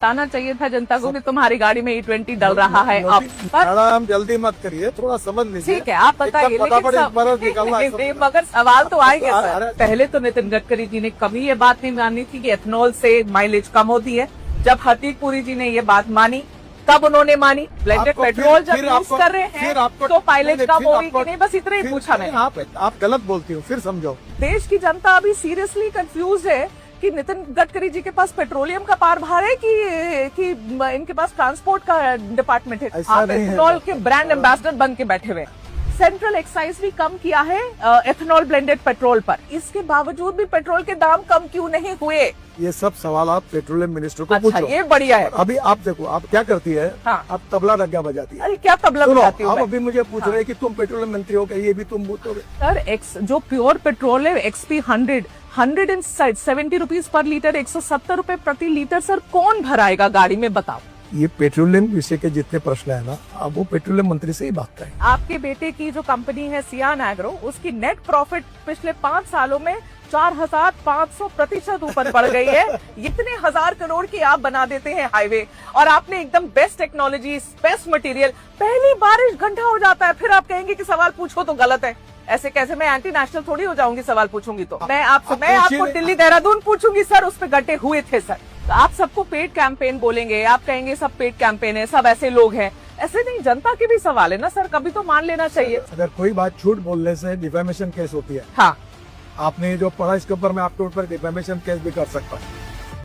बताना चाहिए था जनता को कि तुम्हारी गाड़ी में E20 डल रहा है अब। पर मैडम जल्दी मत करिए, थोड़ा समझ लीजिए। ठीक है, आप बताइए, लेकिन मगर सवाल तो आएंगे सर। पहले तो नितिन गडकरी जी ने कभी ये बात नहीं मानी थी कि एथेनॉल से माइलेज कम होती है। जब हरदीप पुरी जी ने ये बात मानी तब उन्होंने मानी। ब्लेंडेड पेट्रोल जब यूज कर रहे हैं तो माइलेज कम हो रही कि नहीं, बस इतना ही पूछा मैंने। आप गलत बोलती हो, फिर समझो। देश की जनता अभी सीरियसली कंफ्यूज है कि नितिन गडकरी जी के पास पेट्रोलियम का पारभार है कि इनके पास ट्रांसपोर्ट का डिपार्टमेंट है। आप एथेनॉल के ब्रांड एम्बेसडर बन के बैठे हुए। सेंट्रल एक्साइज भी कम किया है एथेनॉल ब्लेंडेड पेट्रोल पर, इसके बावजूद भी पेट्रोल के दाम कम क्यों नहीं हुए? ये सब सवाल आप पेट्रोलियम मिनिस्टर को पूछो। ये बढ़िया है। अभी आप देखो, आप क्या करती है? हाँ। आप तबला डग्गा बजाती है। अरे क्या तबला बजाती हूँ? आप अभी मुझे पूछ रहे हैं कि तुम पेट्रोलियम मंत्री हो गए, ये भी तुम बोलोगे? सर जो प्योर पेट्रोल है XP 170 रुपीज पर लीटर, 170 रुपए प्रति लीटर, सर कौन भराएगा गाड़ी में, बताओ। ये पेट्रोलियम विषय के जितने प्रश्न है ना, अब वो पेट्रोलियम मंत्री से ही बात करें। आपके बेटे की जो कंपनी है सियान एग्रो, उसकी नेट प्रॉफिट पिछले 5 सालों में 4500% ऊपर बढ़ गई है। इतने 1000 करोड़ की आप बना देते हैं हाईवे, और आपने एकदम बेस्ट टेक्नोलॉजी, बेस्ट मटेरियल, पहली बारिश घंटा हो जाता है, फिर आप कहेंगे कि सवाल पूछो तो गलत है। ऐसे कैसे? मैं एंटी नेशनल थोड़ी हो जाऊंगी सवाल पूछूंगी तो। मैं आपको दिल्ली देहरादून पूछूंगी, सर उस पे गड्ढे हुए थे सर। तो आप सबको पेड कैंपेन बोलेंगे, आप कहेंगे सब पेड कैंपेन है, सब ऐसे लोग हैं। ऐसे नहीं, जनता के भी सवाल है ना सर, कभी तो मान लेना चाहिए। अगर कोई बात झूठ बोलने से डिफेमेशन केस होती है। हाँ, आपने जो पढ़ा इसके ऊपर मैं आपके ऊपर डिफेमेशन केस भी कर सकता हूँ।